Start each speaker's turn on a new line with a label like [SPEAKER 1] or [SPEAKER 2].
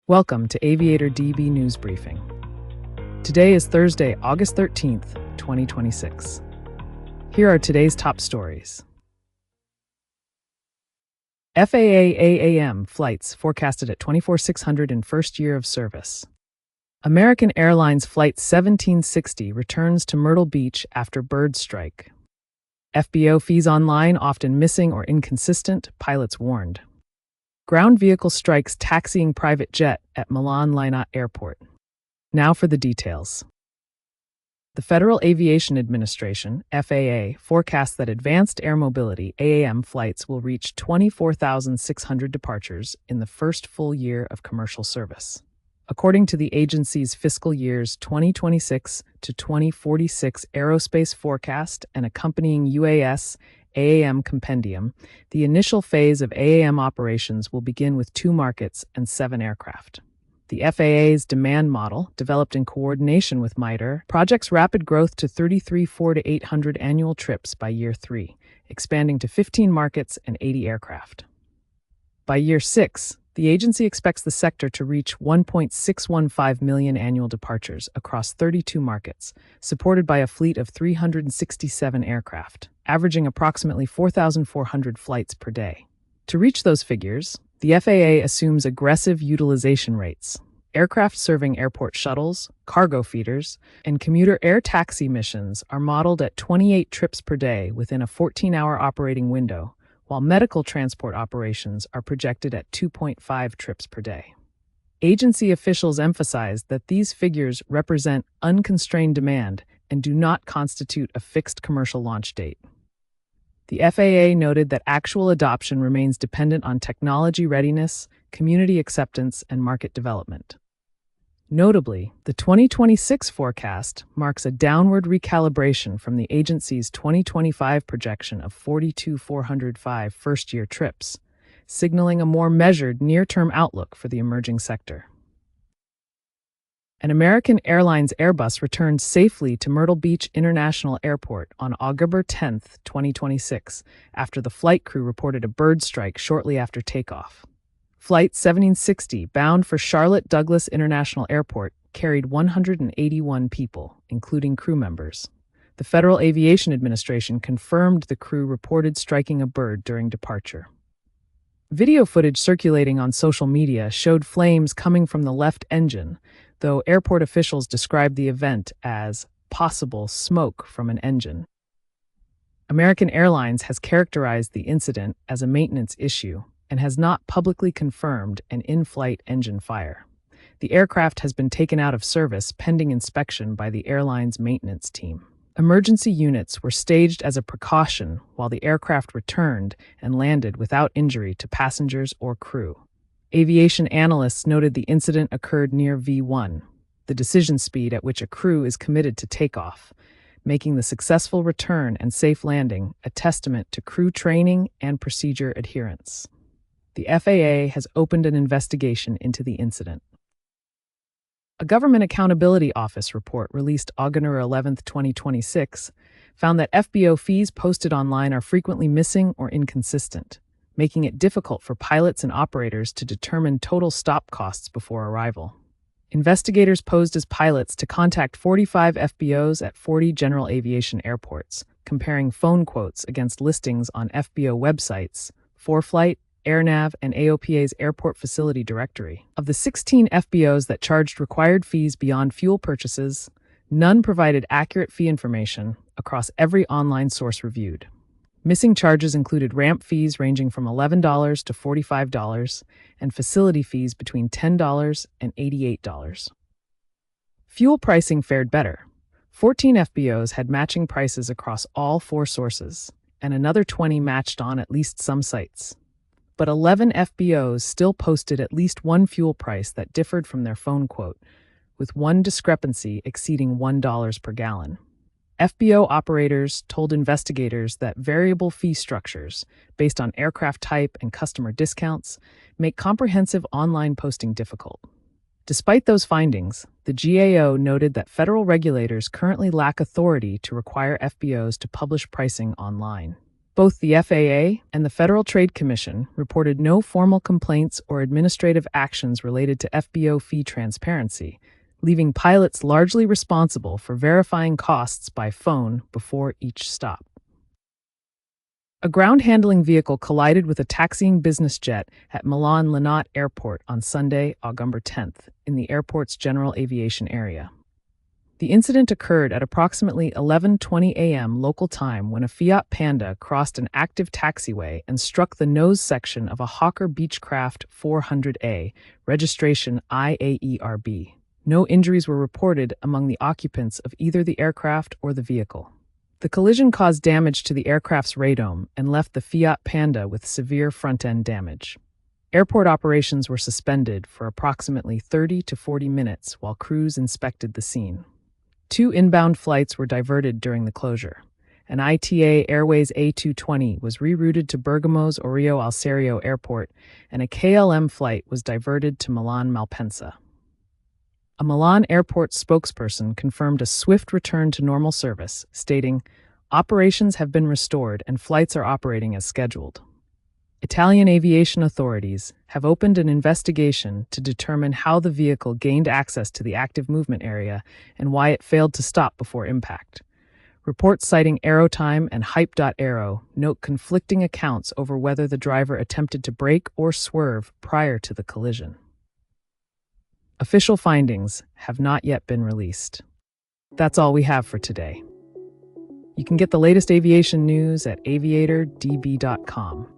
[SPEAKER 1] Welcome to AviatorDB News Briefing. Today is Thursday, August 13th, 2026. Here are today's top stories. FAA AAM flights forecasted at 24,600 in first year of service. American Airlines Flight 1760 returns to Myrtle Beach after bird strike. FBO fees online often missing or inconsistent, pilots warned. Ground vehicle strikes taxiing private jet at Milan Linate Airport. Now for the details. The Federal Aviation Administration, FAA, forecasts that advanced air mobility AAM flights will reach 24,600 departures in the first full year of commercial service. According to the agency's fiscal years 2026 to 2046 aerospace forecast and accompanying UAS AAM compendium, the initial phase of AAM operations will begin with 2 markets and 7 aircraft. The FAA's demand model, developed in coordination with Myrtle, projects rapid growth to 33,400 to 800 annual trips by year 3, expanding to 15 markets and 80 aircraft. By year 6, the agency expects the sector to reach 1.615 million annual departures across 32 markets, supported by a fleet of 367 aircraft, averaging approximately 4,400 flights per day. To reach those figures, the FAA assumes aggressive utilization rates. Aircraft serving airport shuttles, cargo feeders, and commuter air taxi missions are modeled at 28 trips per day within a 14-hour operating window, while medical transport operations are projected at 2.5 trips per day. Agency officials emphasized that these figures represent unconstrained demand and do not constitute a fixed commercial launch date. The FAA noted that actual adoption remains dependent on technology readiness, community acceptance, and market development. Notably, the 2026 forecast marks a downward recalibration from the agency's 2025 projection of 42,405 first-year trips, signaling a more measured near-term outlook for the emerging sector. An American Airlines Airbus returned safely to Myrtle Beach International Airport on August 10, 2026, after the flight crew reported a bird strike shortly after takeoff. Flight 1760, bound for Charlotte Douglas International Airport, carried 181 people, including crew members. The Federal Aviation Administration confirmed the crew reported striking a bird during departure. Video footage circulating on social media showed flames coming from the left engine, though airport officials described the event as possible smoke from an engine. American Airlines has characterized the incident as a maintenance issue and has not publicly confirmed an in-flight engine fire. The aircraft has been taken out of service pending inspection by the airline's maintenance team. Emergency units were staged as a precaution while the aircraft returned and landed without injury to passengers or crew. Aviation analysts noted the incident occurred near V1, the decision speed at which a crew is committed to takeoff, making the successful return and safe landing a testament to crew training and procedure adherence. The FAA has opened an investigation into the incident. A Government Accountability Office report released August 11, 2026, found that FBO fees posted online are frequently missing or inconsistent, making it difficult for pilots and operators to determine total stop costs before arrival. Investigators posed as pilots to contact 45 FBOs at 40 general aviation airports, comparing phone quotes against listings on FBO websites, ForeFlight, AirNav, and AOPA's Airport Facility Directory. Of the 16 FBOs that charged required fees beyond fuel purchases, none provided accurate fee information across every online source reviewed. Missing charges included ramp fees ranging from $11 to $45 and facility fees between $10 and $88. Fuel pricing fared better. 14 FBOs had matching prices across all 4 sources, and another 20 matched on at least some sites. But 11 FBOs still posted at least one fuel price that differed from their phone quote, with one discrepancy exceeding $1 per gallon. FBO operators told investigators that variable fee structures, based on aircraft type and customer discounts, make comprehensive online posting difficult. Despite those findings, the GAO noted that federal regulators currently lack authority to require FBOs to publish pricing online. Both the FAA and the Federal Trade Commission reported no formal complaints or administrative actions related to FBO fee transparency, leaving pilots largely responsible for verifying costs by phone before each stop. A ground handling vehicle collided with a taxiing business jet at Milan Linate Airport on Sunday, August 10th, in the airport's general aviation area. The incident occurred at approximately 11:20 a.m. local time when a Fiat Panda crossed an active taxiway and struck the nose section of a Hawker Beechcraft 400A, registration IAERB. No injuries were reported among the occupants of either the aircraft or the vehicle. The collision caused damage to the aircraft's radome and left the Fiat Panda with severe front-end damage. Airport operations were suspended for approximately 30 to 40 minutes while crews inspected the scene. 2 inbound flights were diverted during the closure. An ITA Airways A220 was rerouted to Bergamo's Orio al Serio Airport, and a KLM flight was diverted to Milan Malpensa. A Milan airport spokesperson confirmed a swift return to normal service, stating, "Operations have been restored and flights are operating as scheduled." Italian aviation authorities have opened an investigation to determine how the vehicle gained access to the active movement area and why it failed to stop before impact. Reports citing Aerotime and Hype.aero note conflicting accounts over whether the driver attempted to brake or swerve prior to the collision. Official findings have not yet been released. That's all we have for today. You can get the latest aviation news at aviatordb.com.